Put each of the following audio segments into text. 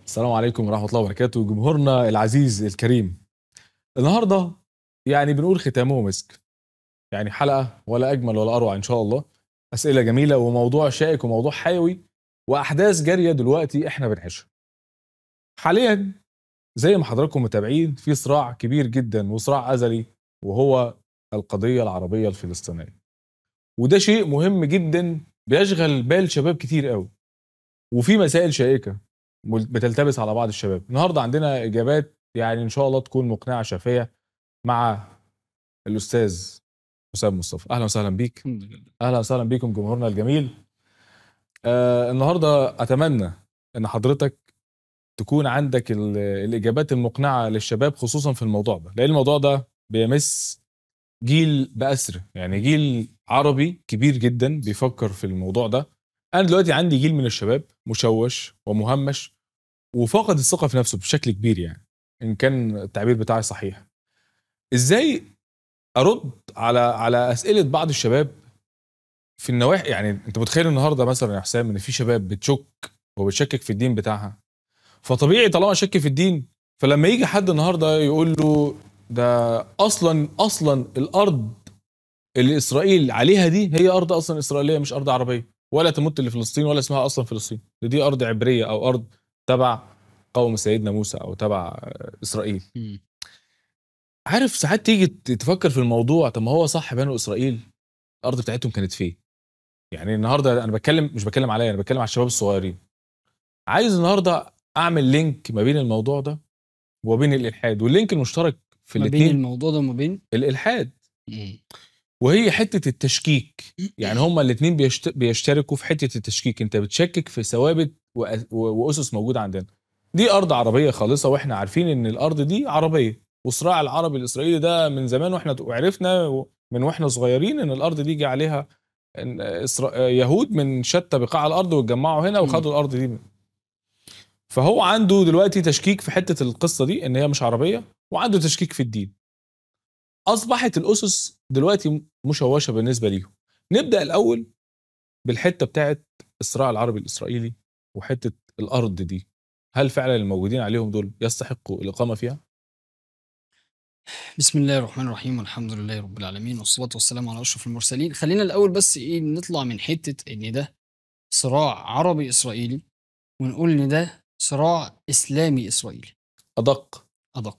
السلام عليكم ورحمة الله وبركاته، جمهورنا العزيز الكريم. النهارده يعني بنقول ختامه مسك، يعني حلقة ولا أجمل ولا أروع إن شاء الله. أسئلة جميلة وموضوع شائك وموضوع حيوي وأحداث جارية دلوقتي إحنا بنعيشها. حاليا زي ما حضراتكم متابعين في صراع كبير جدا وصراع أزلي، وهو القضية العربية الفلسطينية. وده شيء مهم جدا بيشغل بال شباب كتير قوي، وفي مسائل شائكة بتلتبس على بعض الشباب. النهارده عندنا إجابات يعني إن شاء الله تكون مقنعة شافية مع الأستاذ حسام مصطفى. أهلا وسهلا بيك. الحمد لله. أهلا وسهلا بيكم جمهورنا الجميل. النهارده أتمنى إن حضرتك تكون عندك الإجابات المقنعة للشباب، خصوصا في الموضوع ده، لأن الموضوع ده بيمس جيل بأسره، يعني جيل عربي كبير جدا بيفكر في الموضوع ده. أنا دلوقتي عندي جيل من الشباب مشوش ومهمش وفاقد الثقة في نفسه بشكل كبير، يعني إن كان التعبير بتاعي صحيح. إزاي أرد على أسئلة بعض الشباب في النواحي؟ يعني أنت متخيل النهاردة مثلا يا حسام إن في شباب بتشك وبتشكك في الدين بتاعها؟ فطبيعي طالما شك في الدين، فلما يجي حد النهاردة يقول له ده أصلا الأرض اللي إسرائيل عليها دي هي أرض أصلا إسرائيلية، مش أرض عربية ولا تمت لفلسطين ولا اسمها أصلا فلسطين، دي أرض عبرية أو أرض تبع قوم سيدنا موسى أو تبع إسرائيل. إمم. عارف ساعات تيجي تفكر في الموضوع، طب ما هو صح بنو إسرائيل الأرض بتاعتهم كانت فين؟ يعني النهارده أنا مش بتكلم عليا، أنا بتكلم على الشباب الصغيرين. عايز النهارده أعمل لينك ما بين الموضوع ده وبين الإلحاد، واللينك المشترك في ما بين الاتنين الموضوع ده وما بين الإلحاد، إمم. وهي حتة التشكيك. يعني هما الاتنين بيشتركوا في حتة التشكيك، انت بتشكك في ثوابت وأسس موجودة عندنا. دي أرض عربية خالصة، واحنا عارفين ان الأرض دي عربية، وصراع العربي الإسرائيلي ده من زمان، واحنا وعرفنا من واحنا صغيرين ان الأرض دي جه عليها يهود من شتى بقاع الأرض واتجمعوا هنا إمم. وخدوا الأرض دي. فهو عنده دلوقتي تشكيك في حتة القصة دي ان هي مش عربية، وعنده تشكيك في الدين. اصبحت الاسس دلوقتي مشوشه بالنسبه ليهم. نبدا الاول بالحته بتاعت الصراع العربي الاسرائيلي وحته الارض دي، هل فعلا الموجودين عليهم دول يستحقوا الاقامه فيها؟ بسم الله الرحمن الرحيم، والحمد لله رب العالمين، والصلاة والسلام على أشرف المرسلين. خلّينا الأول بس نطلع من حتّة إن ده صراع عربي إسرائيلي، ونقول إن ده صراع إسلامي إسرائيلي ادق. أدق.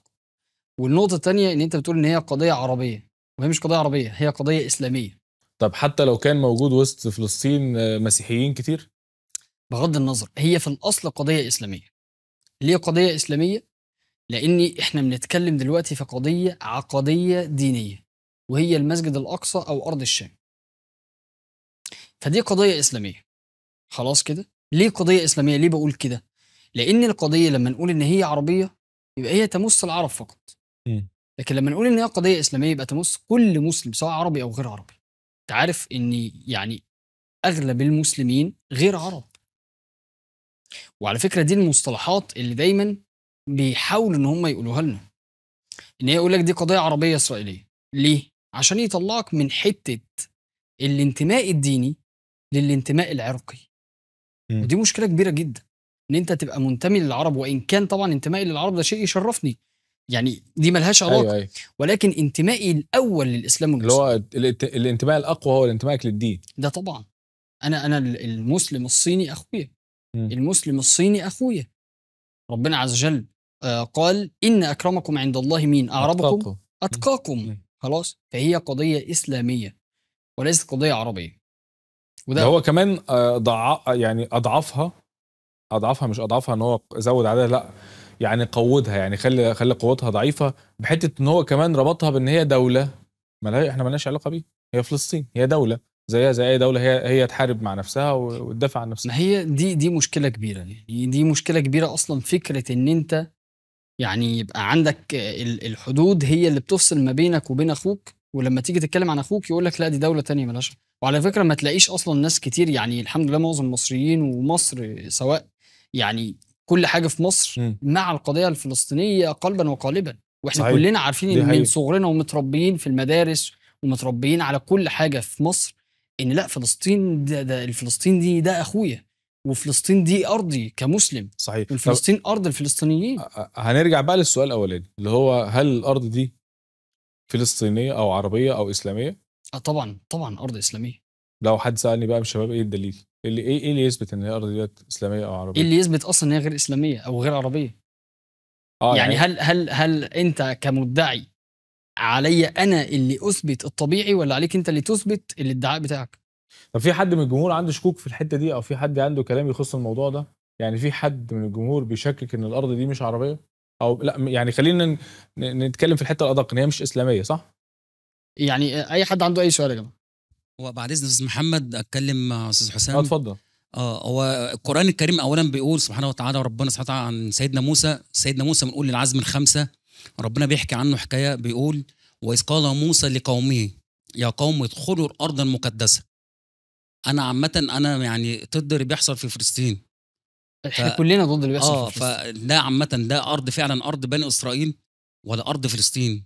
والنقطة التانية إن أنت بتقول إن هي قضية عربية، وهي مش قضية عربية، هي قضية إسلامية. طب حتى لو كان موجود وسط فلسطين مسيحيين كتير؟ بغض النظر، هي في الأصل قضية إسلامية. ليه قضية إسلامية؟ لإن إحنا بنتكلم دلوقتي في قضية عقدية دينية، وهي المسجد الأقصى أو أرض الشام. فدي قضية إسلامية، خلاص كده. ليه قضية إسلامية؟ ليه باقول كده؟ لإن القضية لمّا نقول إن هي عربية، يبقى هي تمُس العرب فقط، مم. لكن لمّا نقول إن هي قضية إسلامية يبقى تمُس كل مسلم سواء عربي أو غير عربي. أنت عارف إن يعني أغلب المسلمين غير عرب، وعلى فكرة دي المصطلحات اللي دايمًا بيحاولوا إن هم يقولوها لنا، إن هي يقول لك دي قضية عربية إسرائيلية. ليه؟ عشان يطلّعك من حتّة الانتماء الديني للانتماء العرقي. مم. ودي مشكلة كبيرة جدًا، إن أنت تبقى منتمي للعرب، وإن كان طبعًا انتمائي للعرب ده شيء يشرّفني، يعني دي ما لهاش ايوه علاقة، ايوه، ولكن انتمائي الأول للإسلام اللي هو والمسلمين. الانتماء الاقوى هو انتمائك للدين. ده طبعًا أنا المسلم الصيني أخويا، مم. المسلم الصيني أخويا. ربنا عز وجل قال: "إن أكرمكم عند الله مين؟ أعربكم اتقاكم. مم. أتقاكم." مم. خلاص؟ فهي قضية إسلامية وليست قضية عربية. ده وده هو كمان يعني اضعافها مش اضعافها ان هو زود عددها، لا، يعني قوتها، يعني خلي قوتها ضعيفه، بحته ان هو كمان ربطها بان هي دوله احنا مالناش علاقه بيها. هي فلسطين هي دوله زيها زي اي دوله، هي تحارب مع نفسها وتدافع عن نفسها. ما هي دي مشكلة كبيرة، يعني دي مشكلة كبيرة أصلًا. فكرة إن أنت يعني يبقى عندك الحدود هي اللي بتفصل ما بينك وبين أخوك، ولمّا تيجي تتكلم عن أخوك يقول لك لأ دي دولة تانية ما لهاش. وعلى فكرة ما تلاقيش أصلًا ناس كتير، يعني الحمد لله معظم المصريين ومصر سواء، يعني كل حاجة في مصر امم. مع القضية الفلسطينية قلبًا وقالبًا. وإحنا صحيح. كلنا عارفين دي إن من حقيقه. صغرنا ومتربيين في المدارس ومتربيين على كل حاجة في مصر، إن لأ فلسطين ده فلسطين ده أخويا. وفلسطين دي ارضي كمسلم، صحيح. وفلسطين ارض الفلسطينيين. هنرجع بقى للسؤال الاولاني اللي هو هل الارض دي فلسطينيه او عربيه او اسلاميه؟ طبعا طبعا ارض اسلاميه. لو حد سالني بقى من الشباب ايه الدليل؟ ايه اللي يثبت ان الارض ديت اسلاميه او عربيه؟ ايه اللي يثبت اصلا ان هي غير اسلاميه او غير عربيه؟ يعني هل انت كمدعي علي انا اللي اثبت الطبيعي، ولا عليك انت اللي تثبت الادعاء بتاعك؟ طب في حد من الجمهور عنده شكوك في الحته دي، او في حد عنده كلام يخص الموضوع ده؟ يعني في حد من الجمهور بيشكك ان الارض دي مش عربيه؟ او لا، يعني خلينا نتكلم في الحته الادق ان هي مش اسلاميه، صح؟ يعني اي حد عنده اي سؤال يا جماعه. وبعد اذن استاذ محمد اتكلم مع استاذ حسام. اتفضل. هو القران الكريم اولا بيقول سبحانه وتعالى، ربنا سبحانه وتعالى عن سيدنا موسى بنقول للعزم الخمسه، ربنا بيحكي عنه حكايه بيقول: واذ قال موسى لقومه يا قوم ادخلوا الارض المقدسه. انا عامه انا يعني ضد اللي بيحصل في فلسطين. احنا كلنا ضد اللي بيحصل في فلسطين. فده عامه ده ارض فعلا ارض بني اسرائيل ولا ارض فلسطين؟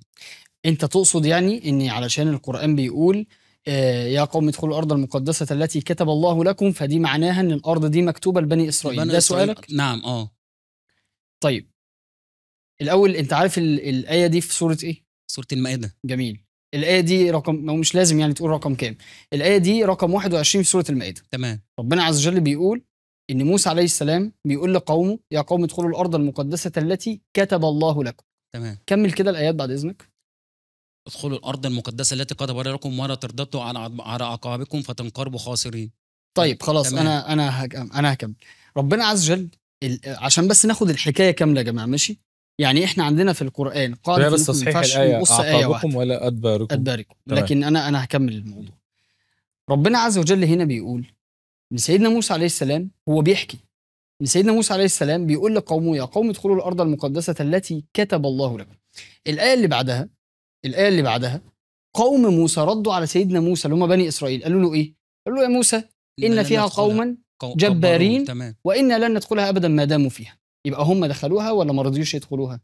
انت تقصد يعني ان علشان القرآن بيقول يا قوم ادخلوا الارض المقدسة التي كتب الله لكم، فدي معناها ان الارض دي مكتوبة لبني اسرائيل، ده سؤالك؟ نعم. طيب الاول، انت عارف الآية دي في سورة ايه؟ سورة المائدة. جميل. الآية دي رقم، مش لازم يعني تقول رقم كام، الآية دي رقم 21 في سورة المائدة. تمام. ربنا عز وجل بيقول ان موسى عليه السلام بيقول لقومه يا قوم ادخلوا الارض المقدسة التي كتب الله لكم. تمام. كمل كده الآيات بعد اذنك. ادخلوا الارض المقدسه التي كتب الله لكم ولا ترتدوا على عقابكم فتنقلبوا خاسرين. طيب خلاص. تمام. انا هكمل. ربنا عز وجل عشان بس ناخد الحكايه كامله يا جماعه، ماشي؟ يعني احنا عندنا في القران قاعده بس تصحيح الايه عقابكم ولا ادباركم. لكن انا هكمل الموضوع. ربنا عز وجل هنا بيقول ان سيدنا موسى عليه السلام، هو بيحكي ان سيدنا موسى عليه السلام بيقول لقومه يا قوم ادخلوا الارض المقدسه التي كتب الله لكم. الايه اللي بعدها قوم موسى ردوا على سيدنا موسى اللي هم بني اسرائيل، قالوا له ايه؟ قالوا له يا موسى إن فيها قوما جبارين وإنا لن ندخلها أبدا ما داموا فيها. يبقى هم دخلوها ولا ما رضيوش يدخلوها؟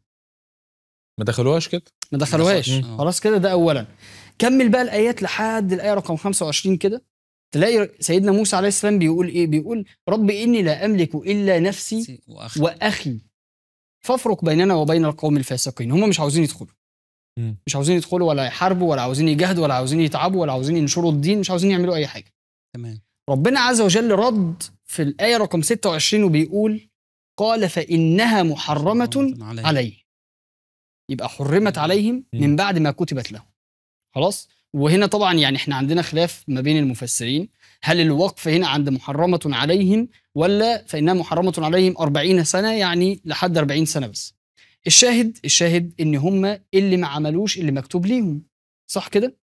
ما دخلوهاش كده، ما دخلوهاش. خلاص كده، ده أولا. كمل بقى الآيات لحد الآية رقم 25 كده، تلاقي سيدنا موسى عليه السلام بيقول إيه؟ بيقول رب إني لا أملك إلا نفسي وأخي فافرق بيننا وبين القوم الفاسقين. هم مش عاوزين يدخلوا، مش عاوزين يدخلوا ولا يحاربوا ولا عاوزين يجاهدوا ولا عاوزين يتعبوا ولا عاوزين ينشروا الدين، مش عاوزين يعملوا أي حاجة. تمام. ربنا عز وجل رد في الآية رقم 26 وبيقول قال فإنها محرمة عليه. يبقى حرمت عليهم من بعد ما كتبت لهم. خلاص. وهنا طبعا يعني احنا عندنا خلاف ما بين المفسرين، هل الوقف هنا عند محرمة عليهم ولا فإنها محرمة عليهم 40 سنة، يعني لحد 40 سنة بس. الشاهد ان هم اللي ما عملوش اللي مكتوب ليهم، صح كده؟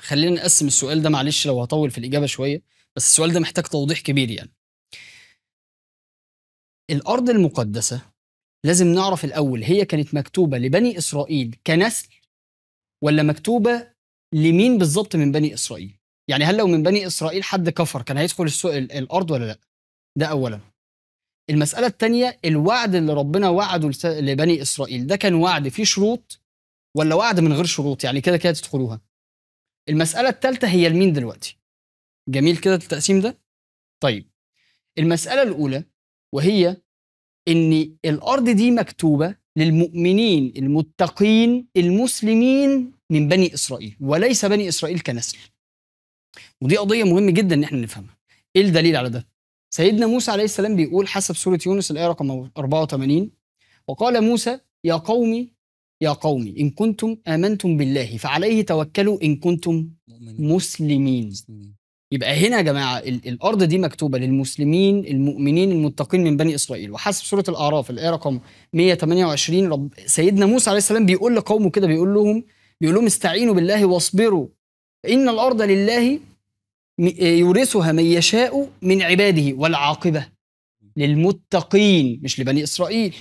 خلينا نقسم السؤال ده، معلش لو هطول في الإجابة شوية، بس السؤال ده محتاج توضيح كبير. يعني الأرض المقدسة لازم نعرف الأول هي كانت مكتوبة لبني إسرائيل كنسل ولا مكتوبة لمين بالظبط من بني إسرائيل؟ يعني هل لو من بني إسرائيل حد كفر كان هيدخل الأرض ولا لا؟ ده أولا. المسألة الثانية، الوعد اللي ربنا وعده لبني إسرائيل ده كان وعد فيه شروط ولا وعد من غير شروط، يعني كده كده تدخلوها؟ المسألة الثالثة هي لمين دلوقتي؟ جميل كده التقسيم ده؟ طيب المسألة الأولى وهي إن الأرض دي مكتوبة للمؤمنين المتقين المسلمين من بني إسرائيل وليس بني إسرائيل كنسل. ودي قضية مهمة جدا إن احنا نفهمها. إيه الدليل على ده؟ سيدنا موسى عليه السلام بيقول حسب سورة يونس الآية رقم 84 وقال موسى يا قومي إن كنتم آمنتم بالله فعليه توكلوا إن كنتم مسلمين. يبقى هنا يا جماعة الأرض دي مكتوبة للمسلمين المؤمنين المتقين من بني إسرائيل. وحسب سورة الأعراف الآية رقم 128 سيدنا موسى عليه السلام بيقول لقومه كده، بيقول لهم استعينوا بالله واصبروا إن الأرض لله يورثها من يشاء من عباده والعاقبة للمتقين مش لبني إسرائيل.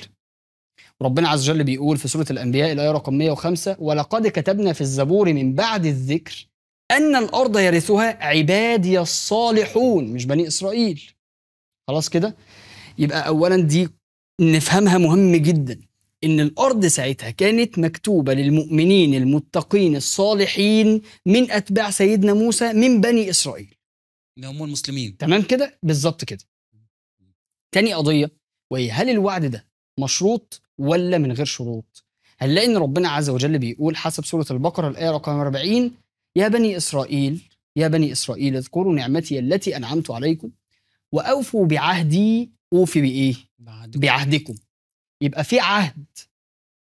ربنا عز وجل بيقول في سورة الأنبياء الآية رقم 105 ولقد كتبنا في الزبور من بعد الذكر أن الأرض يرثها عبادي الصالحون مش بني إسرائيل. خلاص كده؟ يبقى أولا دي نفهمها مهم جدا، إن الأرض ساعتها كانت مكتوبة للمؤمنين المتقين الصالحين من أتباع سيدنا موسى من بني إسرائيل اللي هم المسلمين. تمام كده؟ بالظبط كده. تاني قضيه، وهي هل الوعد ده مشروط ولا من غير شروط؟ هنلاقي ان ربنا عز وجل بيقول حسب سوره البقره الايه رقم 40: يا بني اسرائيل، يا بني اسرائيل اذكروا نعمتي التي انعمت عليكم واوفوا بعهدي. اوفي بايه؟ بعهدكم. يبقى في عهد.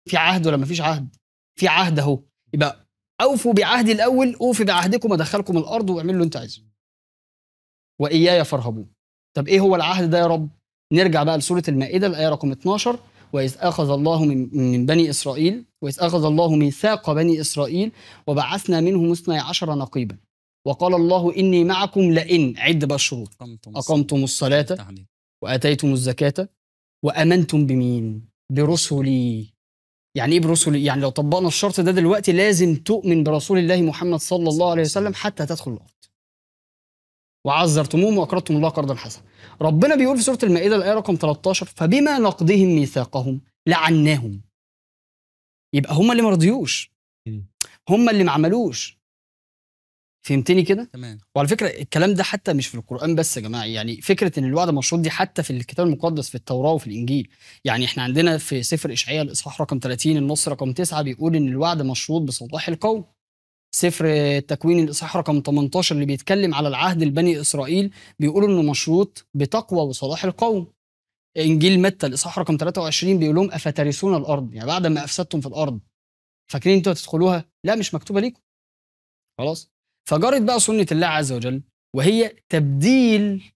في عهد ولا مفيش عهد؟ في عهد اهو. يبقى اوفوا بعهدي الاول، اوفي بعهدكم، ادخلكم الارض واعملوا اللي انت عايزه. واياي فارهبون. طب ايه هو العهد ده يا رب؟ نرجع بقى لسوره المائده الايه رقم 12: واذ اخذ الله من بني اسرائيل، واذ اخذ الله ميثاق بني اسرائيل وبعثنا منهم 12 نقيبا وقال الله اني معكم لئن، عد بقى الشروط، اقمتم الصلاه واتيتم الزكاه وامنتم بمين؟ برسلي. يعني ايه برسلي؟ يعني لو طبقنا الشرط ده دلوقتي لازم تؤمن برسول الله محمد صلى الله عليه وسلم حتى تدخل الارض. وعزرتموهم واقرضتم الله قرضا حسنا. ربنا بيقول في سوره المائده الايه رقم 13: فبما نقضهم ميثاقهم لعناهم. يبقى هم اللي ما رضيوش، هم اللي ما عملوش. فهمتني كده؟ تمام. وعلى فكره الكلام ده حتى مش في القران بس يا جماعه، يعني فكره ان الوعد مشروط دي حتى في الكتاب المقدس في التوراه وفي الانجيل. يعني احنا عندنا في سفر اشعياء الاصحاح رقم 30 النص رقم 9 بيقول ان الوعد مشروط بصلاح القوم. سفر التكوين الاصحاح رقم 18 اللي بيتكلم على العهد لبني اسرائيل بيقول انه مشروط بتقوى وصلاح القوم. انجيل متى الاصحاح رقم 23 بيقول لهم افترثون الارض، يعني بعد ما افسدتم في الارض فاكرين انتوا هتدخلوها؟ لا، مش مكتوبه ليكم. خلاص. فجرت بقى سنه الله عز وجل، وهي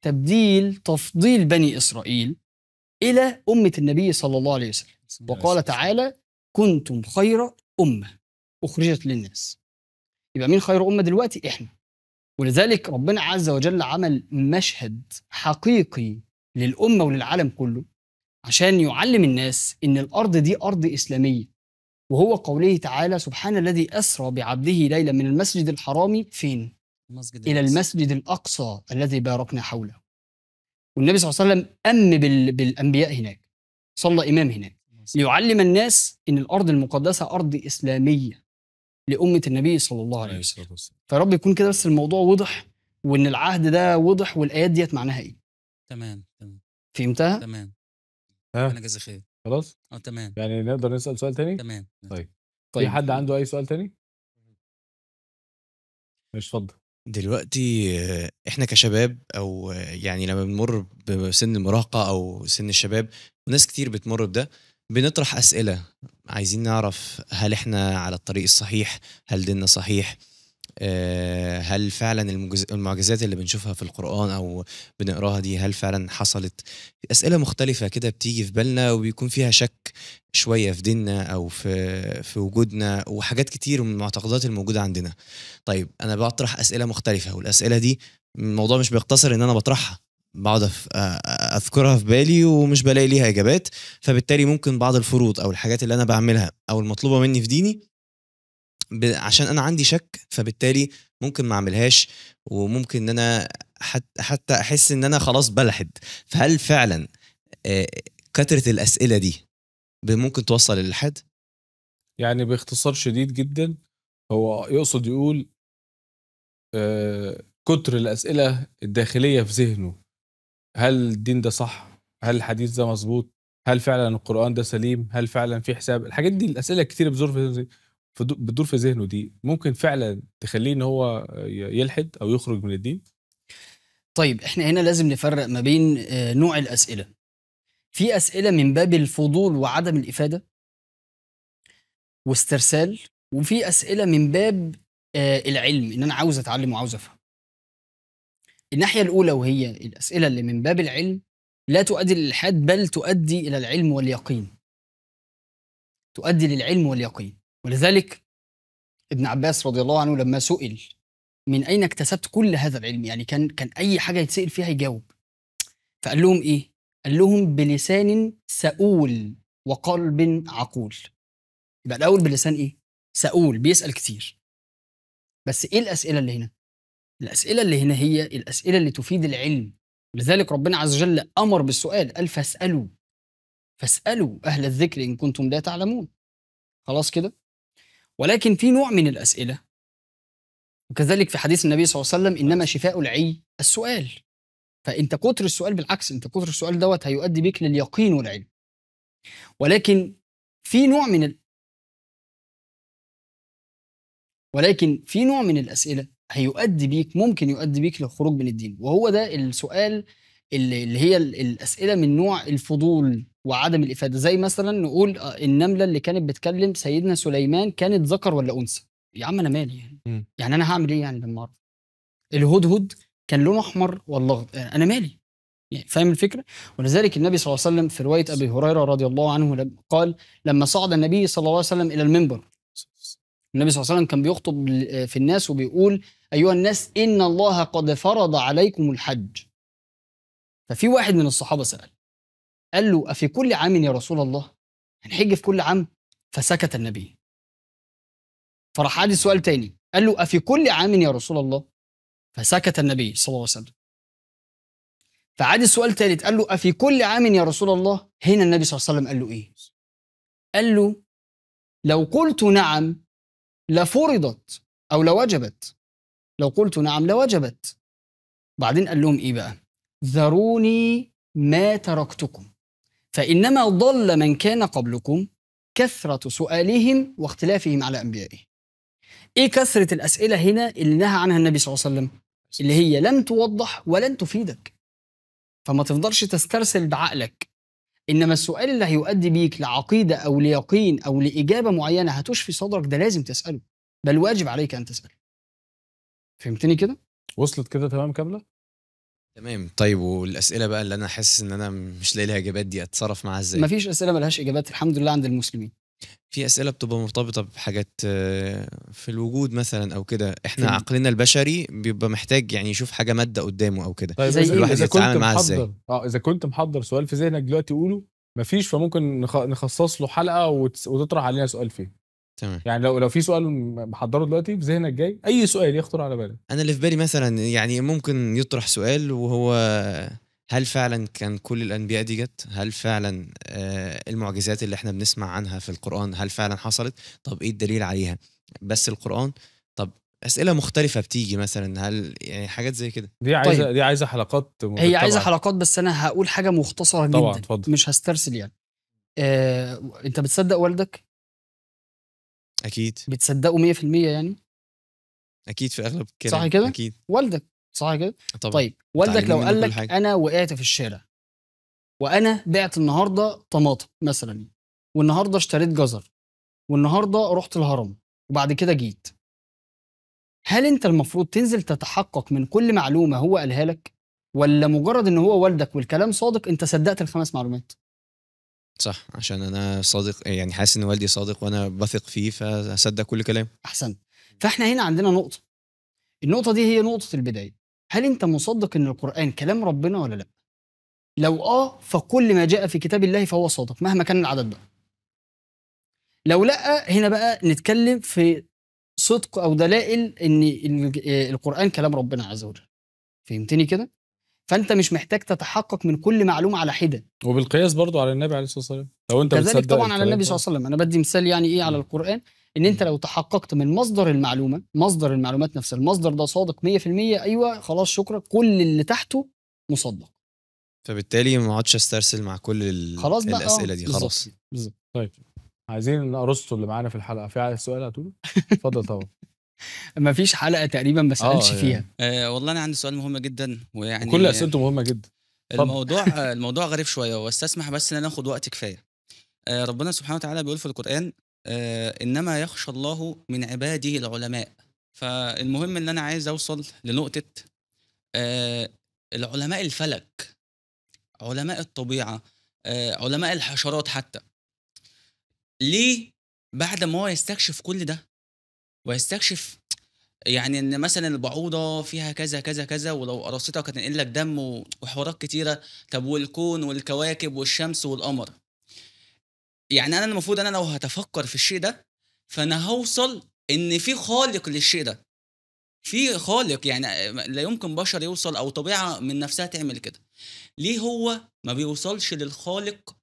تبديل تفضيل بني اسرائيل الى امه النبي صلى الله عليه وسلم. وقال تعالى: كنتم خير امه اخرجت للناس. يبقى مين خير امه دلوقتي؟ احنا. ولذلك ربنا عز وجل عمل مشهد حقيقي للامه وللعالم كله عشان يعلم الناس ان الارض دي ارض اسلاميه، وهو قوله تعالى: سبحان الذي اسرى بعبده ليلا من المسجد الحرام فين؟ الى المسجد الاقصى الذي باركنا حوله. والنبي صلى الله عليه وسلم بالانبياء هناك، صلى امام هناك ليعلم الناس ان الارض المقدسه ارض اسلاميه لامه النبي صلى الله عليه وسلم. فرب يكون كده بس الموضوع وضح، وان العهد ده وضح، والايات ديت معناها ايه. تمام. فهمتها؟ تمام. ها انا جزاك خير. خلاص تمام. يعني نقدر نسال سؤال تاني. تمام. طيب في حد عنده اي سؤال تاني؟ مش اتفضل. دلوقتي احنا كشباب او يعني لما بنمر بسن المراهقة او سن الشباب، وناس كتير بتمر بده، بنطرح أسئلة عايزين نعرف هل احنا على الطريق الصحيح، هل ديننا صحيح، هل فعلا المعجزات اللي بنشوفها في القرآن او بنقراها دي هل فعلا حصلت. أسئلة مختلفة كده بتيجي في بالنا وبيكون فيها شك شوية في ديننا او في وجودنا وحاجات كتير من المعتقدات الموجودة عندنا. طيب انا بطرح أسئلة مختلفة، والأسئلة دي الموضوع مش بيقتصر ان انا بطرحها، بقعد اذكرها في بالي ومش بلاقي ليها اجابات، فبالتالي ممكن بعض الفروض او الحاجات اللي انا بعملها او المطلوبة مني في ديني عشان انا عندي شك، فبالتالي ممكن ما اعملهاش، وممكن ان انا حتى احس ان انا خلاص بلحد. فهل فعلا كثرة الاسئله دي ممكن توصل للحد؟ يعني باختصار شديد جدا هو يقصد يقول كتر الاسئله الداخليه في ذهنه، هل الدين ده صح؟ هل الحديث ده مظبوط؟ هل فعلا القرآن ده سليم؟ هل فعلا في حساب؟ الحاجات دي الاسئله كتير بتدور في ذهنه، دي ممكن فعلا تخليه ان هو يلحد او يخرج من الدين. طيب احنا هنا لازم نفرق ما بين نوع الاسئله. في اسئله من باب الفضول وعدم الافاده واسترسال، وفي اسئله من باب العلم، ان انا عاوز اتعلم وعاوز افهم. الناحيه الاولى وهي الاسئله اللي من باب العلم لا تؤدي للالحاد، بل تؤدي الى العلم واليقين. تؤدي للعلم واليقين. ولذلك ابن عباس رضي الله عنه لما سئل من اين اكتسبت كل هذا العلم، يعني كان اي حاجه يتسال فيها يجاوب، فقال لهم ايه؟ قال لهم: بلسان سؤول وقلب عقول. يبقى الاول بلسان ايه؟ سؤول، بيسال كتير. بس ايه الاسئله اللي هنا؟ الاسئله اللي هنا هي الاسئله اللي تفيد العلم. لذلك ربنا عز وجل امر بالسؤال، قال: فاسالوا اهل الذكر ان كنتم لا تعلمون. خلاص كده. ولكن في نوع من الاسئله، وكذلك في حديث النبي صلى الله عليه وسلم: انما شفاء العي السؤال. فانت كتر السؤال بالعكس، انت كتر السؤال دوت هيؤدي بيك لليقين والعلم. ولكن في نوع من الاسئله هيؤدي بيك، ممكن يؤدي بيك للخروج من الدين، وهو ده السؤال اللي هي الاسئله من نوع الفضول وعدم الافاده. زي مثلا نقول النمله اللي كانت بتكلم سيدنا سليمان كانت ذكر ولا انثى؟ يا عم انا مالي يعني. يعني انا هعمل ايه يعني لما اعرف؟ الهدهد كان لونه احمر ولا انا مالي؟ يعني فاهم الفكره؟ ولذلك النبي صلى الله عليه وسلم في روايه ابي هريره رضي الله عنه قال لما صعد النبي صلى الله عليه وسلم الى المنبر، النبي صلى الله عليه وسلم كان بيخطب في الناس وبيقول ايها الناس ان الله قد فرض عليكم الحج. ففي واحد من الصحابه سال، قال له افي كل عام يا رسول الله؟ هنحج في كل عام؟ فسكت النبي. فراح عاد سؤال تاني، قال له افي كل عام يا رسول الله؟ فسكت النبي صلى الله عليه وسلم. فعاد السؤال ثالث، قال له افي كل عام يا رسول الله؟ هنا النبي صلى الله عليه وسلم قال له ايه؟ قال له لو قلت نعم لفرضت او لوجبت، لو قلت نعم لوجبت. بعدين قال لهم ايه بقى؟ ذروني ما تركتكم فانما ضل من كان قبلكم كثرة سؤالهم واختلافهم على انبيائهم. ايه كثرة الاسئلة هنا اللي نهى عنها النبي صلى الله عليه وسلم؟ اللي هي لن توضح ولن تفيدك، فما تفضلش تسترسل بعقلك. انما السؤال اللي هيؤدي بيك لعقيدة او ليقين او لاجابة معينة هتشفي صدرك، ده لازم تسأله، بل واجب عليك ان تسأل. فهمتني كده؟ وصلت كده تمام كامله؟ تمام. طيب والاسئله بقى اللي انا حاسس ان انا مش لاقي لها اجابات دي اتصرف معاها ازاي؟ مفيش اسئلة ملهاش اجابات الحمد لله عند المسلمين. في اسئله بتبقى مرتبطه بحاجات في الوجود مثلا او كده، احنا في- عقلنا البشري بيبقى محتاج يعني يشوف حاجه ماده قدامه او كده. طيب زي إيه؟ الواحد اذا كنت يتعامل معاها ازاي؟ محضر اذا كنت محضر سؤال في ذهنك دلوقتي قوله، مفيش فممكن نخصص له حلقه وتطرح علينا سؤال فيه. تمام. يعني لو في سؤال محضره دلوقتي في ذهنك جاي، اي سؤال يخطر على بالك. انا اللي في بالي مثلا يعني ممكن يطرح سؤال وهو هل فعلا كان كل الانبياء دي جت؟ هل فعلا المعجزات اللي احنا بنسمع عنها في القرآن هل فعلا حصلت؟ طب ايه الدليل عليها؟ بس القرآن؟ طب اسئله مختلفه بتيجي مثلا، هل يعني حاجات زي كده؟ دي عايزه حلقات هي مرتبة. عايزة حلقات، بس انا هقول حاجة مختصرة طبعاً، جدا اتفضل. مش هسترسل يعني. انت بتصدق والدك؟ اكيد بتصدقه 100% يعني؟ اكيد في اغلب الكلام صح كده؟ اكيد والدك صح كده؟ طبعا. طيب والدك متعلمين لو منه قال كل لك حاجة. انا وقعت في الشارع وانا بعت النهارده طماطم مثلا، والنهارده اشتريت جزر، والنهارده رحت الهرم، وبعد كده جيت، هل انت المفروض تنزل تتحقق من كل معلومه هو قالها لك، ولا مجرد ان هو والدك والكلام صادق انت صدقت ال5 معلومات؟ صح، عشان انا صادق يعني حاسس ان والدي صادق وانا بثق فيه فاصدق كل كلام. احسنت. فاحنا هنا عندنا نقطه، النقطه دي هي نقطه البدايه. هل انت مصدق ان القران كلام ربنا ولا لا؟ لو فكل ما جاء في كتاب الله فهو صادق مهما كان العدد بقى. لو لا، هنا بقى نتكلم في صدق او دلائل ان القران كلام ربنا عز وجل. فهمتني كده؟ فانت مش محتاج تتحقق من كل معلومه على حده. وبالقياس برضو على النبي عليه الصلاه والسلام، لو انت كذلك بتصدق طبعا على النبي صلى الله عليه وسلم. انا بدي مثال يعني ايه على القران، ان انت لو تحققت من مصدر المعلومه، مصدر المعلومات نفسها، المصدر ده صادق 100%، ايوه خلاص شكرا، كل اللي تحته مصدق. فبالتالي ما اقعدش استرسل مع كل خلاص بقى الاسئله دي بالظبط. خلاص. بالظبط. طيب عايزين ارسطو اللي معانا في الحلقه، في عايز سؤال هتقوله؟ اتفضل طبعا. ما فيش حلقه تقريبا ما سالش يعني. فيها. والله انا عندي سؤال مهم جدا، ويعني كل اسئلته مهمه جدا. الموضوع غريب شويه، واستسمح بس ان انا اخد وقت كفايه. ربنا سبحانه وتعالى بيقول في القرآن إنما يخشى الله من عباده العلماء. فالمهم إن أنا عايز أوصل لنقطة العلماء الفلك، علماء الطبيعة، علماء الحشرات حتى، ليه بعد ما هو يستكشف كل ده ويستكشف يعني ان مثلا البعوضه فيها كذا كذا كذا، ولو قرصتها كانت هتنقل لك دم وحوارات كتيره، طب والكون والكواكب والشمس والقمر، يعني انا المفروض انا لو هتفكر في الشيء ده فانا هوصل ان في خالق للشيء ده، في خالق، يعني لا يمكن بشر يوصل او طبيعه من نفسها تعمل كده. ليه هو ما بيوصلش للخالق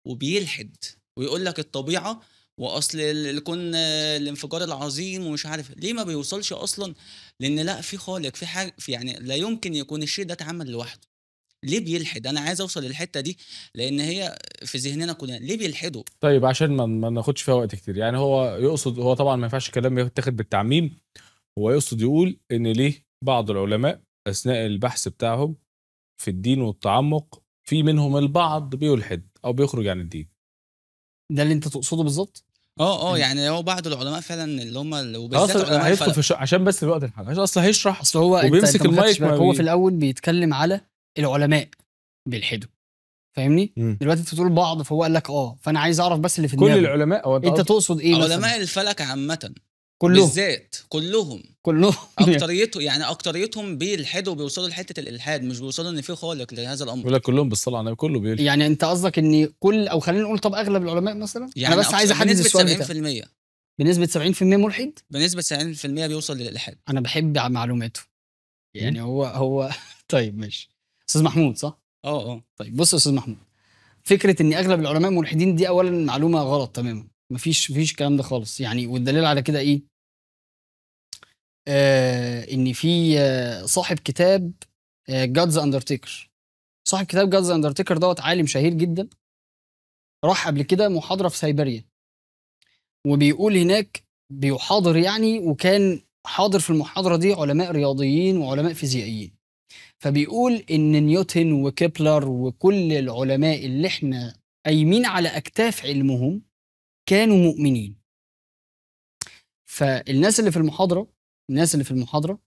وبيلحد ويقول لك الطبيعه واصل الكون الانفجار العظيم ومش عارف ليه ما بيوصلش اصلا؟ لان لا، في خالق، في حاجه، في يعني لا يمكن يكون الشيء ده اتعمل لوحده. ليه بيلحد؟ انا عايز اوصل للحته دي، لان هي في ذهننا كلنا ليه بيلحدوا. طيب عشان ما ناخدش فيها وقت كتير، يعني هو يقصد، هو طبعا ما ينفعش كلام يتاخد بالتعميم، هو يقصد يقول ان ليه بعض العلماء اثناء البحث بتاعهم في الدين والتعمق في منهم البعض بيلحد او بيخرج عن الدين. ده اللي انت تقصده بالظبط؟ يعني هو بعض العلماء فعلا اللي هم وبالذات اصلا علماء هيدخل الفلك. في عشان بس الوقت الحلقه، عشان اصلا هيشرح اصل هو وبيمسك انت ما خدتش المايك بالك، ما هو بي- في الاول بيتكلم على العلماء بيلحدوا، فاهمني؟ مم. دلوقتي انت بتقول بعض، فهو قال لك فانا عايز اعرف بس اللي في كل دماغه. العلماء او انت تقصد ايه مثلا؟ علماء الفلك عامه كلهم بالذات كلهم اكتريتهم بيلحدوا، بيوصلوا لحته الالحاد، مش بيوصلوا ان في خالق لهذا الامر. يقول لك كلهم بالصلاه على النبي كله بيلحد. يعني انت قصدك ان كل، او خلينا نقول طب اغلب العلماء مثلا؟ يعني انا بس عايز احدد بنسبه السؤال بتاعي. 70%، بنسبه 70% ملحد؟ بنسبه 70% بيوصل للالحاد. انا بحب معلوماته، يعني هو طيب ماشي. استاذ محمود صح؟ طيب بص يا استاذ محمود، فكره ان اغلب العلماء ملحدين دي اولا معلومه غلط تماما، مفيش الكلام ده خالص يعني. والدليل على كده ايه؟ ان في صاحب كتاب جادز اندرتيكر. صاحب كتاب جادز اندرتيكر دوت عالم شهير جدا، راح قبل كده محاضره في سيبيريا، وبيقول هناك بيحاضر يعني، وكان حاضر في المحاضره دي علماء رياضيين وعلماء فيزيائيين. فبيقول ان نيوتن وكيبلر وكل العلماء اللي احنا قايمين على اكتاف علمهم كانوا مؤمنين. فالناس اللي في المحاضره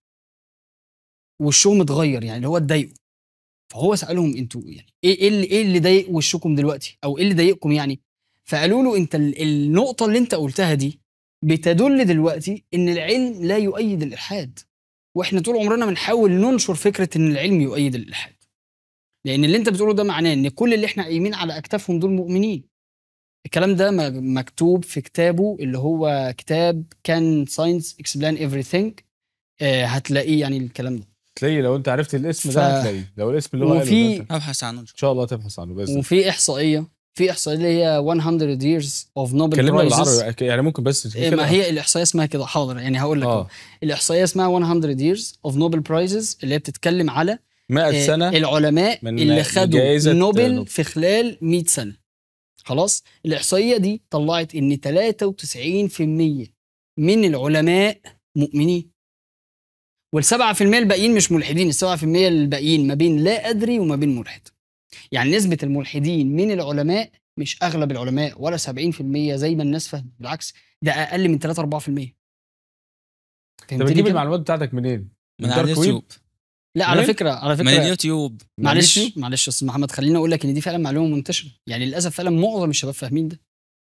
وشهم اتغير، يعني اللي هو اتضايقوا. فهو سالهم انتوا يعني ايه اللي ضايق وشكم دلوقتي، او ايه اللي ضايقكم يعني؟ فقالوا له انت النقطه اللي انت قلتها دي بتدل دلوقتي ان العلم لا يؤيد الالحاد، واحنا طول عمرنا بنحاول ننشر فكره ان العلم يؤيد الالحاد، لان اللي انت بتقوله ده معناه ان كل اللي احنا قايمين على اكتافهم دول مؤمنين. الكلام ده مكتوب في كتابه اللي هو كتاب كان ساينس اكسبلين ايفريثينج، هتلاقيه يعني الكلام ده. تلاقيه لو انت عرفت الاسم ده هتلاقيه، لو الاسم اللي هو قاله وفي- ده انت ابحث عنه ان شاء الله تبحث عنه باذن الله. وفي احصائيه اللي هي 100 years of Nobel كلمنا Prizes. بالعربي يعني ممكن بس ما هي الاحصائيه اسمها كده، حاضر يعني هقول لك. الاحصائيه اسمها 100 years of Nobel Prizes، اللي هي بتتكلم على 100 سنه العلماء اللي خدوا جائزة نوبل في خلال 100 سنه. خلاص، الاحصائيه دي طلعت ان 93% من العلماء مؤمنين، وال7% الباقيين مش ملحدين. ال7% الباقيين ما بين لا ادري وما بين ملحد. يعني نسبه الملحدين من العلماء مش اغلب العلماء ولا 70% زي ما الناس فاهمه، بالعكس ده اقل من 3-4%. انت بتجيب المعلومات بتاعتك منين؟ من على اليوتيوب. لا على فكره من اليوتيوب. معلش يا استاذ محمد، خليني اقول لك ان دي فعلا معلومه منتشره، يعني للاسف فعلا معظم الشباب فاهمين ده،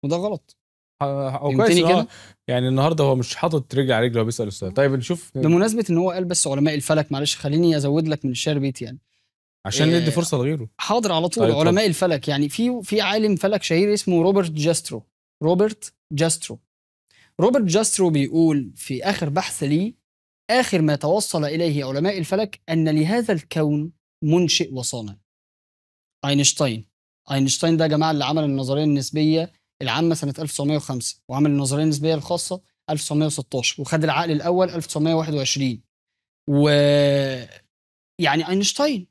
وده غلط. او كويس كده يعني. النهارده هو مش حاطط رجل على رجل، هو بيسال السؤال. طيب نشوف بمناسبه ان هو قال بس علماء الفلك، معلش خليني ازود لك من الشعر بيت يعني، عشان ندي فرصه لغيره. حاضر على طول. طيب علماء الفلك يعني في عالم فلك شهير اسمه روبرت جاسترو بيقول في اخر بحث لي، آخر ما توصل إليه علماء الفلك أن لهذا الكون منشئ وصانع. أينشتاين ده يا جماعة اللي عمل النظرية النسبية العامة سنة 1905، وعمل النظرية النسبية الخاصة 1916، وخد العقل الأول 1921. يعني أينشتاين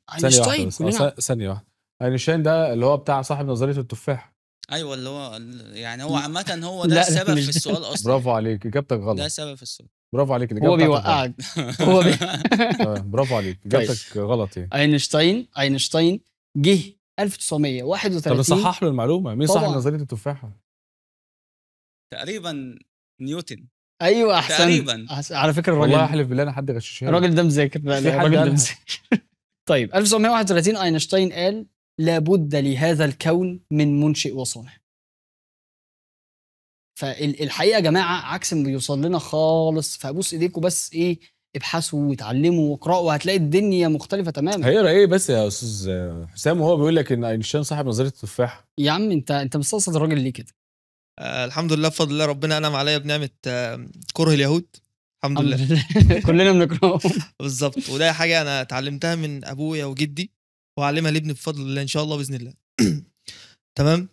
ثانية واحدة. أينشتاين ده اللي هو بتاع صاحب نظرية التفاح. ايوه، اللي هو يعني هو عامة هو ده السبب في السؤال اصلا. برافو عليك، اجابتك غلط. ده السبب في السؤال. برافو عليك، هو بيوقعك. برافو عليك، اجابتك غلط يعني. اينشتاين جه 1931. طب نصحح له المعلومة، مين صاحب نظرية التفاحة؟ تقريبا نيوتن. ايوه احسن تقريبا. على فكرة الراجل، والله احلف بالله انا حد غششني. الراجل ده مذاكر. الراجل ده مذاكر. طيب 1931 اينشتاين قال لابد لهذا الكون من منشئ وصانع. فالحقيقه يا جماعه عكس ما بيوصل لنا خالص. فابوس ايديكم بس ايه، ابحثوا واتعلموا واقراوا، هتلاقي الدنيا مختلفه تماما. هيقرا ايه بس يا استاذ حسام وهو بيقول لك ان اينشتاين صاحب نظريه التفاح؟ يا عم انت مستقصد الراجل ليه كده؟ الحمد لله بفضل الله، ربنا انعم عليا بنعمه كره اليهود. الحمد لله. كلنا بنكرههم. بالظبط، وده حاجه انا اتعلمتها من ابويا وجدي، وهعلمها لابني بفضل الله ان شاء الله باذن الله. تمام.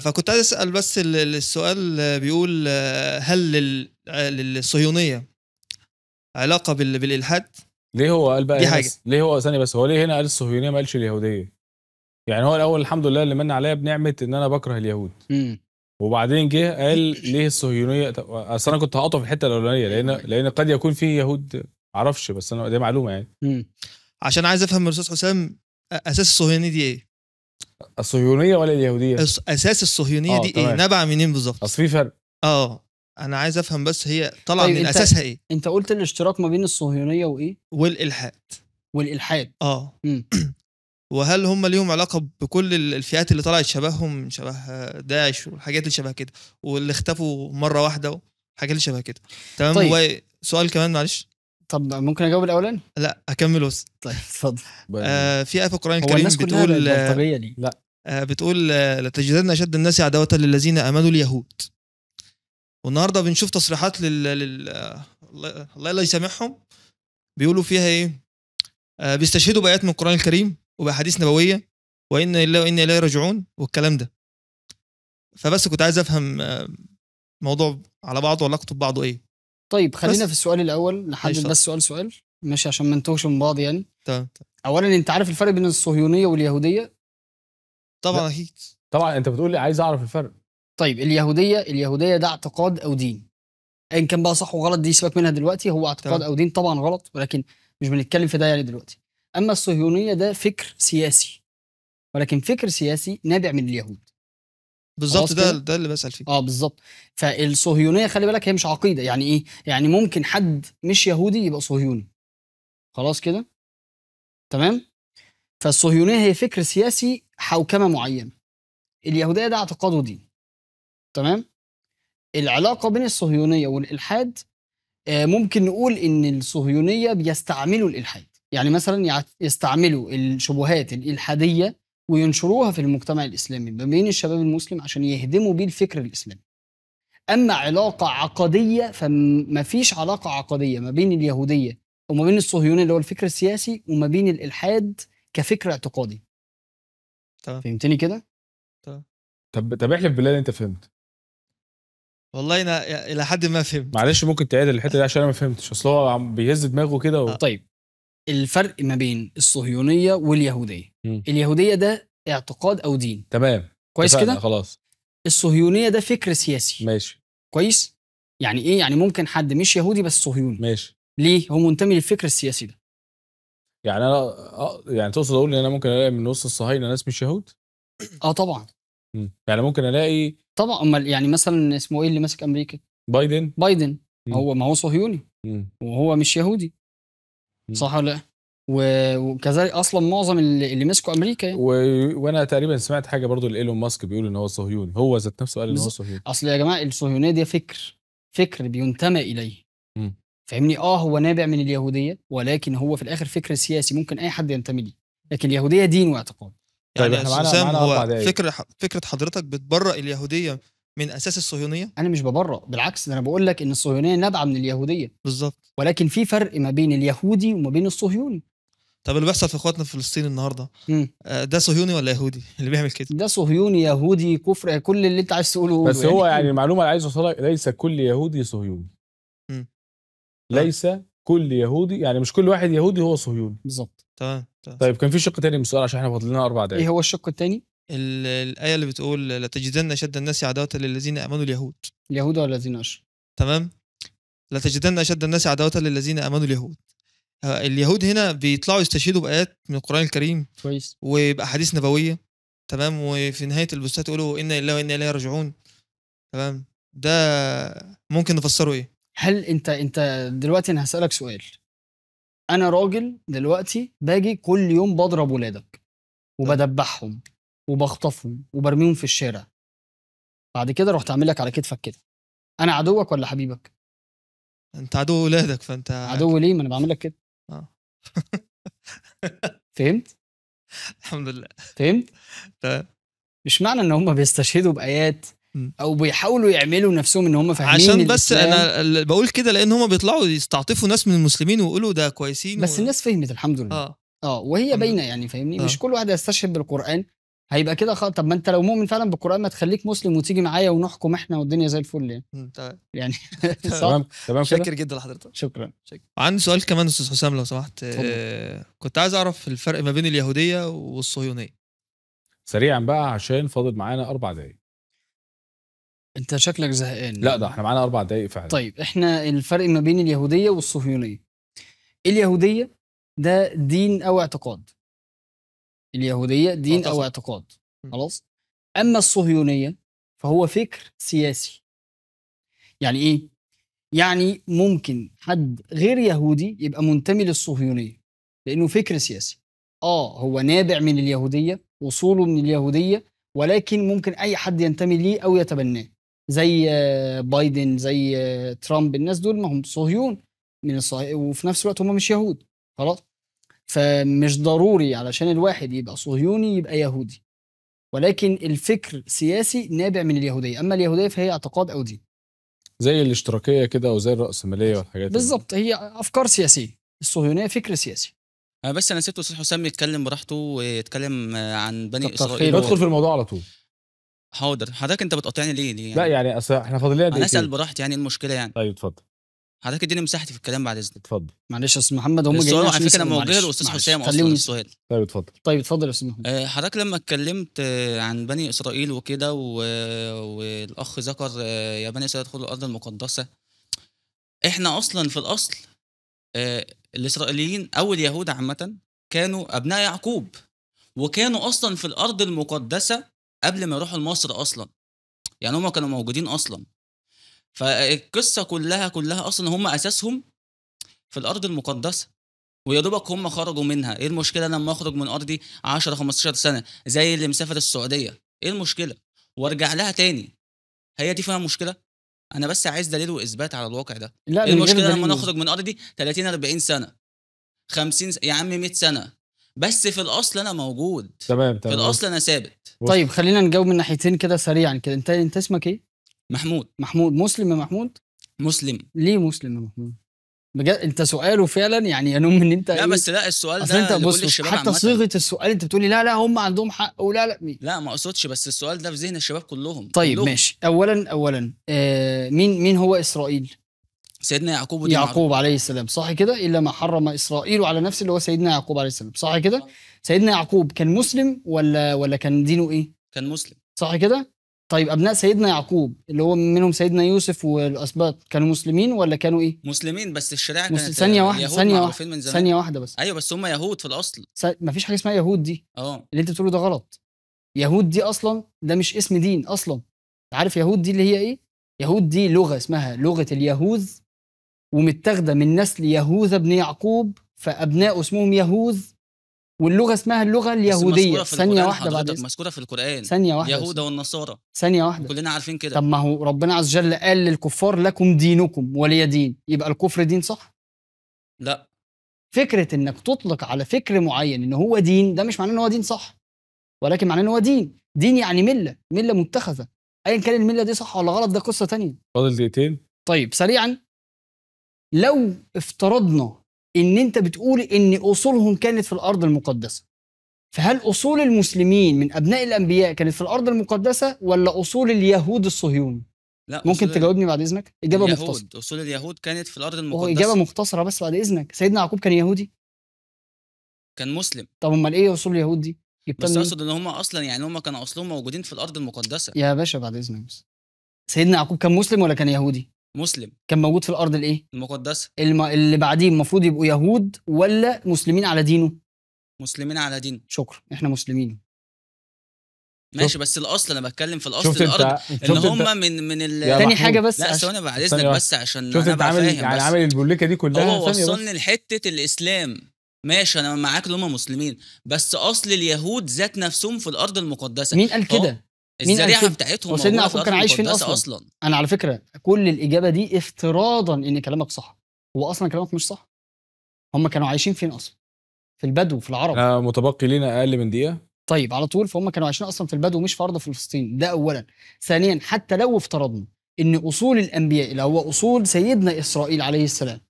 فكنت عايز اسال بس السؤال بيقول هل للصهيونيه علاقه بالالحاد؟ ليه هو قال بقى دي هنا حاجة. ليه هو ثاني بس، هو ليه هنا قال الصهيونيه ما قالش اليهوديه؟ يعني هو الاول الحمد لله اللي من عليا بنعمه ان انا بكره اليهود، وبعدين جه قال ليه الصهيونيه. اصل انا كنت هقطع في الحته الاولانيه لان قد يكون في يهود معرفش، بس انا دي معلومه يعني. عشان عايز افهم من الاستاذ حسام اساس الصهيونيه دي ايه؟ الصهيونيه ولا اليهوديه؟ اساس الصهيونيه دي ايه؟ تمام. نبع منين بالظبط؟ اصل في فرق. انا عايز افهم بس هي طالعه طيب من اساسها ايه؟ انت قلت الاشتراك ما بين الصهيونيه وايه؟ والالحاد. مم. وهل هم ليهم علاقه بكل الفئات اللي طلعت شبههم، شبه داعش والحاجات اللي شبه كده، واللي اختفوا مره واحده والحاجات اللي شبه كده؟ تمام. طيب. سؤال كمان معلش. طب ممكن اجاوب الاولاني؟ لا اكمل بس. طيب اتفضل. في آية في القرآن هو الكريم الناس كلها بتقول البلطجيه دي؟ لا بتقول لتجدن اشد الناس عداوة للذين امنوا اليهود. والنهارده بنشوف تصريحات الله لا يسامحهم، بيقولوا فيها ايه؟ بيستشهدوا بآيات من القرآن الكريم وبأحاديث نبوية، وإن لله وإنا إليه راجعون والكلام ده. فبس كنت عايز افهم موضوع على بعضه وعلاقته ببعضه ايه. طيب خلينا بس. في السؤال الاول، نحدد بس سؤال ماشي عشان ما نتوهش من بعض يعني. تمام. اولا انت عارف الفرق بين الصهيونيه واليهوديه؟ طبعا اكيد. طبعا انت بتقول لي عايز اعرف الفرق. طيب اليهوديه ده اعتقاد او دين، ان كان بقى صح وغلط دي سيبك منها دلوقتي، هو اعتقاد او دين طبعا غلط، ولكن مش بنتكلم في ده يعني دلوقتي. اما الصهيونيه ده فكر سياسي، ولكن فكر سياسي نابع من اليهود. بالظبط، ده اللي بسأل فيه. بالظبط. فالصهيونيه خلي بالك هي مش عقيده. يعني ايه؟ يعني ممكن حد مش يهودي يبقى صهيوني، خلاص كده تمام. فالصهيونيه هي فكر سياسي، حوكمه معينه. اليهوديه ده اعتقاد ودين، تمام. العلاقه بين الصهيونيه والالحاد، ممكن نقول ان الصهيونيه بيستعملوا الالحاد، يعني مثلا يستعملوا الشبهات الالحاديه وينشروها في المجتمع الاسلامي ما بين الشباب المسلم عشان يهدموا بيه الفكر الاسلامي. اما علاقه عقديه فما فيش علاقه عقديه ما بين اليهوديه وما بين الصهيونيه اللي هو الفكر السياسي وما بين الالحاد كفكر اعتقادي. تمام. فهمتني كده؟ طب احلف بالله ان انت فهمت. والله انا الى حد ما فهمت. معلش ممكن تعيد الحته دي عشان انا ما فهمتش، اصل هو عم بيهز دماغه كده طيب الفرق ما بين الصهيونيه واليهوديه. اليهوديه ده اعتقاد او دين، تمام كويس كده. خلاص. الصهيونيه ده فكر سياسي، ماشي كويس. يعني ايه؟ يعني ممكن حد مش يهودي بس صهيوني، ماشي. ليه؟ هو منتمي للفكر السياسي ده. يعني انا يعني تقصد اقول ان انا ممكن الاقي من وسط الصهاينه ناس مش يهود؟ طبعا. يعني ممكن الاقي طبعا. امال يعني مثلا اسمه ايه اللي ماسك امريكا؟ بايدن. ما هو صهيوني وهو مش يهودي، صح ولا لا؟ وكذلك اصلا معظم اللي مسكوا امريكا يعني. وانا تقريبا سمعت حاجه برضو لايلون ماسك بيقول ان هو صهيوني، هو ذات نفسه قال ان هو صهيوني. اصل يا جماعه الصهيونيه دي فكر بينتمى اليه. فاهمني؟ هو نابع من اليهوديه، ولكن هو في الاخر فكر سياسي ممكن اي حد ينتمي ليه، لكن اليهوديه دين واعتقاد. طيب احنا معانا هو فكره حضرتك بتبرأ اليهوديه من اساس الصهيونيه؟ انا مش ببرأ، بالعكس، انا بقول لك ان الصهيونيه نابعه من اليهوديه بالظبط، ولكن في فرق ما بين اليهودي وما بين الصهيوني. طب اللي بيحصل في اخواتنا في فلسطين النهارده ده صهيوني ولا يهودي اللي بيعمل كده؟ ده صهيوني، يهودي، كفر، كل اللي انت عايز تقوله. بس هو يعني المعلومه اللي عايز اوصلها ليس كل يهودي صهيوني. ليس كل يهودي، يعني مش كل واحد يهودي هو صهيوني. بالظبط. تمام. طيب كان في شق تاني من السؤال عشان احنا فاضل لنا 4 دقايق. ايه هو الشق الثاني؟ الآية اللي بتقول لتجدن أشد الناس عداوة للذين آمنوا اليهود ولا الذين أشركوا. تمام. لتجدن أشد الناس عداوة للذين آمنوا اليهود هنا بيطلعوا يستشهدوا بآيات من القرآن الكريم، كويس، وبأحاديث نبوية، تمام، وفي نهاية البوستات يقولوا إنا لله وإنا إليه راجعون. تمام. ده ممكن نفسره إيه؟ هل انت دلوقتي انا هسألك سؤال. انا راجل دلوقتي باجي كل يوم بضرب ولادك وبدبحهم وبخطفهم وبرميهم في الشارع، بعد كده رحت اعمل لك على كتفك كده، انا عدوك ولا حبيبك؟ انت عدو ولادك، فانت عدو ليه؟ ما انا بعمل لك كده. فهمت؟ الحمد لله فهمت. مش معنى ان هم بيستشهدوا بايات او بيحاولوا يعملوا نفسهم ان هم فاهمين عشان بس انا بقول كده لان هم بيطلعوا يستعطفوا ناس من المسلمين ويقولوا ده كويسين بس الناس فهمت الحمد لله. وهي باينه يعني، فاهمني؟ مش كل واحد يستشهد بالقرآن هيبقى كده طب ما انت لو مؤمن فعلا بالقران ما تخليك مسلم وتيجي معايا ونحكم احنا والدنيا زي الفل يعني. تمام. يعني صح. تمام كده. شاكر جدا لحضرتك. شكرا. عندي سؤال كمان استاذ حسام لو سمحت. اتفضل. كنت عايز اعرف الفرق ما بين اليهوديه والصهيونيه. سريعا بقى عشان فاضل معانا 4 دقايق. انت شكلك زهقان. لا ده احنا معانا 4 دقايق فعلا. طيب احنا الفرق ما بين اليهوديه والصهيونيه. اليهوديه ده دين او اعتقاد. اليهوديه دين او طبعا. اعتقاد. خلاص. اما الصهيونيه فهو فكر سياسي. يعني ايه؟ يعني ممكن حد غير يهودي يبقى منتمي للصهيونيه لانه فكر سياسي. هو نابع من اليهوديه، وصوله من اليهوديه، ولكن ممكن اي حد ينتمي ليه او يتبناه. زي بايدن، زي ترامب، الناس دول ما هم صهيون من وفي نفس الوقت هم مش يهود. خلاص. فمش ضروري علشان الواحد يبقى صهيوني يبقى يهودي، ولكن الفكر سياسي نابع من اليهوديه. اما اليهوديه فهي اعتقاد او دين. زي الاشتراكيه كده وزي الرأسماليه والحاجات دي. بالظبط، هي افكار سياسيه. الصهيونيه فكر سياسي. بس انا سبت استاذ حسام يتكلم براحته ويتكلم عن بني كتر اسرائيل. خيره. ندخل في الموضوع على طول. حاضر. حضرتك انت بتقاطعني ليه يعني؟ لا يعني اصل احنا فاضل لنا انا اسال دقيقتين. براحتي، يعني المشكله يعني. طيب اتفضل حضرتك اديني مساحتي في الكلام بعد اذنك. اتفضل. معلش يا استاذ محمد، هم السؤال جايين على عشان فكره انا يسألوا. موجه لاستاذ حسام اصلا خليهم السؤال. طيب اتفضل. طيب اتفضل يا استاذ محمد. حضرتك لما اتكلمت عن بني اسرائيل وكده والاخ ذكر يا بني اسرائيل ادخلوا الارض المقدسه. احنا اصلا في الاصل الاسرائيليين او اليهود عامه كانوا ابناء يعقوب، وكانوا اصلا في الارض المقدسه قبل ما يروحوا لمصر اصلا. يعني هم كانوا موجودين اصلا. فالقصه كلها اصلا هم اساسهم في الارض المقدسه، ويا دوبك هم خرجوا منها. ايه المشكله لما اخرج من ارضي 10 15 سنه زي اللي مسافر السعوديه؟ ايه المشكله وارجع لها تاني؟ هي دي فيها مشكله؟ انا بس عايز دليل واثبات على الواقع ده. لا ايه من غير المشكله لما دليل. نخرج من ارضي 30 40 سنه 50 يا عم 100 سنه، بس في الاصل انا موجود. تمام في الاصل انا ثابت. طيب خلينا نجاوب من ناحيتين كده سريعا كده. انت اسمك ايه؟ محمود. محمود. مسلم يا محمود؟ مسلم. ليه مسلم يا محمود؟ بجد انت سؤاله فعلا يعني ينوم ان انت لا بس لا السؤال اصل ده انت لكل بص الشباب حتى عامة. صيغه السؤال انت بتقولي لا هم عندهم حق ولا لا. لا ما اقصدش، بس السؤال ده في ذهن الشباب كلهم. طيب كلهم. ماشي. اولا مين هو اسرائيل؟ سيدنا يعقوب ودي يعقوب عليه السلام، صح كده؟ الا ما حرم اسرائيل على نفسه اللي هو سيدنا يعقوب عليه السلام، صح كده؟ سيدنا يعقوب كان مسلم ولا كان دينه ايه؟ كان مسلم. صح كده؟ طيب ابناء سيدنا يعقوب اللي هو منهم سيدنا يوسف والاسباط كانوا مسلمين ولا كانوا ايه؟ مسلمين، بس الشريعه كانت ثانيه واحده يهود ثانيه معروفين واحده من زمان. ثانيه واحده بس. ايوه بس هم يهود في الاصل. مفيش حاجه اسمها يهود دي. اللي انت بتقوله ده غلط. يهود دي اصلا ده مش اسم دين اصلا. عارف يهود دي اللي هي ايه؟ يهود دي لغه اسمها لغه اليهوذ، ومتاخده من نسل يهوذا بن يعقوب، فابنائه اسمهم يهوذ، واللغه اسمها اللغه اليهوديه. ثانيه واحده بعد إذنك. مذكوره في القران. ثانيه واحده. يهوذا والنصارى. ثانيه واحده. كلنا عارفين كده. طب ما هو ربنا عز وجل قال للكفار لكم دينكم ولي دين، يبقى الكفر دين صح؟ لا. فكره انك تطلق على فكر معين ان هو دين ده مش معناه ان هو دين صح، ولكن معناه ان هو دين. دين يعني مله متخذه، ايا كان المله دي صح ولا غلط ده قصه تانية. فاضل دقيقتين. طيب سريعا، لو افترضنا ان انت بتقول ان اصولهم كانت في الارض المقدسه، فهل اصول المسلمين من ابناء الانبياء كانت في الارض المقدسه ولا اصول اليهود الصهيون؟ لا ممكن تجاوبني بعد اذنك؟ اجابه مختصره. اصول اليهود كانت في الارض هو المقدسه. اجابه مختصره بس بعد اذنك. سيدنا يعقوب كان يهودي؟ كان مسلم. طب امال ايه اصول اليهود دي؟ بس اقصد ان هم اصلا يعني هم كانوا اصلهم موجودين في الارض المقدسه. يا باشا بعد اذنك بس. سيدنا يعقوب كان مسلم ولا كان يهودي؟ مسلم. كان موجود في الارض الايه؟ المقدسه. اللي بعديه المفروض يبقوا يهود ولا مسلمين على دينه؟ مسلمين على دين. شكرا، احنا مسلمين. ماشي بس الاصل انا بتكلم في الاصل شفت الارض انت ان هم من تاني حاجه بس لا ثواني بعد اذنك بس عشان شفت انا انت ابقى عامل فاهم. يعني عامل البوليكه دي كلها. هو وصلني لحته الاسلام. ماشي انا معاك ان هم مسلمين، بس اصل اليهود ذات نفسهم في الارض المقدسه. مين قال كده؟ الذريعه بتاعتهم سيدنا يعقوب كان عايش فين اصلا؟ انا على فكره كل الاجابه دي افتراضا ان كلامك صح، هو اصلا كلامك مش صح. هم كانوا عايشين فين اصلا؟ في البدو، في العرب. متبقي لنا اقل من دقيقه. طيب على طول، فهم كانوا عايشين اصلا في البدو مش في ارض فلسطين. ده اولا. ثانيا، حتى لو افترضنا ان اصول الانبياء اللي هو اصول سيدنا اسرائيل عليه السلام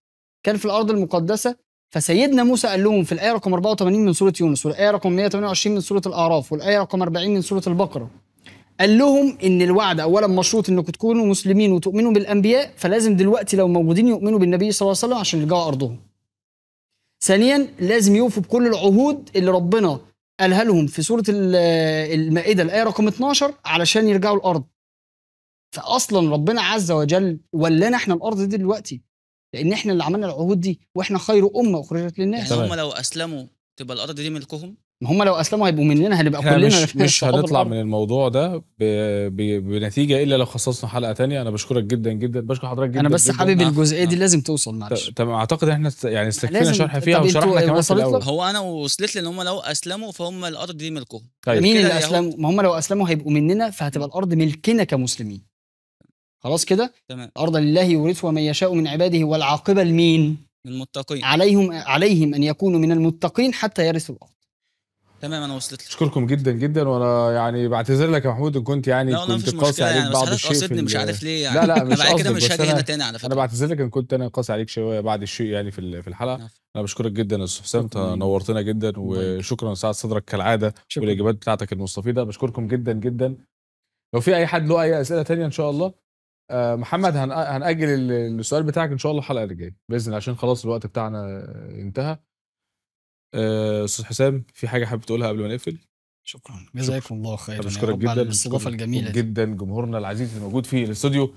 كان في الارض المقدسه، فسيدنا موسى قال لهم في الآية رقم 84 من سورة يونس، والآية رقم 128 من سورة الأعراف، والآية رقم 40 من سورة البقرة، قال لهم إن الوعد أولا مشروط إنكم تكونوا مسلمين وتؤمنوا بالأنبياء، فلازم دلوقتي لو موجودين يؤمنوا بالنبي صلى الله عليه وسلم عشان يرجعوا أرضهم. ثانيا لازم يوفوا بكل العهود اللي ربنا قالها لهم في سورة المائدة الآية رقم 12 علشان يرجعوا الأرض. فأصلا ربنا عز وجل ولانا احنا الأرض دي دلوقتي، لأن احنا اللي عملنا العهود دي، واحنا خير أمة أخرجت للناس. يعني تمام. هم لو اسلموا تبقى الارض دي ملكهم. ما هم لو أسلموا هيبقوا مننا، هنبقى احنا كلنا مش صحاب هنطلع الأرض. من الموضوع ده بنتيجه الا لو خصصنا حلقه تانية. انا بشكرك جدا جدا، بشكر حضرتك جدا أنا بس جداً. حابب الجزئية دي نعم. لازم توصل، معلش. تمام، اعتقد احنا يعني استكفينا لازم. شرح فيها طب وشرحنا انتوا كمان في وصلت لك؟ الاول. هو انا وصلت لي ان هم لو اسلموا فهم الارض دي ملكهم. طيب. مين كده اللي اليهود. أسلموا؟ ما هم لو أسلموا هيبقوا مننا، فهتبقى الأرض ملكنا كمسلمين. خلاص كده؟ تمام. الأرض لله يورثها من يشاء من عباده، والعاقبة لمين؟ المتقين. عليهم أن يكونوا من المتقين حتى يرثوا الأرض. تمام انا وصلت لي. اشكركم جدا جدا، وانا يعني بعتذر لك يا محمود ان كنت يعني لا والله كنت مفيش قاسي مشكله عليك يعني، بس بعض حضرتك الشيء في قاصدني مش عارف ليه يعني. لا لا أنا مش بعد كده قصدك، مش بس هاجي هنا انا تاني على انا فكره. بعتذر لك ان كنت انا قاسي عليك شويه بعد الشيء يعني في الحلقه. نعم. انا بشكرك جدا يا استاذ حسام، شكراً. نورتنا جدا، وشكرا لسعة صدرك كالعاده شكراً. والاجابات بتاعتك المستفيضه. بشكركم جدا جدا. لو في اي حد له اي اسئله تانية ان شاء الله، محمد هنأجل السؤال بتاعك ان شاء الله الحلقه اللي جايه باذن الله، عشان خلاص الوقت بتاعنا انتهى. استاذ حسام، في حاجه حابب تقولها قبل ما نقفل؟ شكرا، جزاكم الله خيرا. بشكرك يا رب على جدا، الاستضافة الجميلة دي. جدا جمهورنا العزيز الموجود في الاستوديو.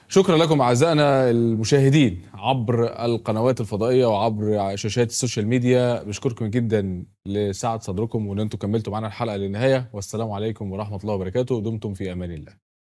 شكرا لكم اعزائنا المشاهدين عبر القنوات الفضائيه وعبر شاشات السوشيال ميديا. بشكركم جدا لسعة صدركم وان انتم كملتوا معنا الحلقه للنهايه، والسلام عليكم ورحمه الله وبركاته. دمتم في امان الله.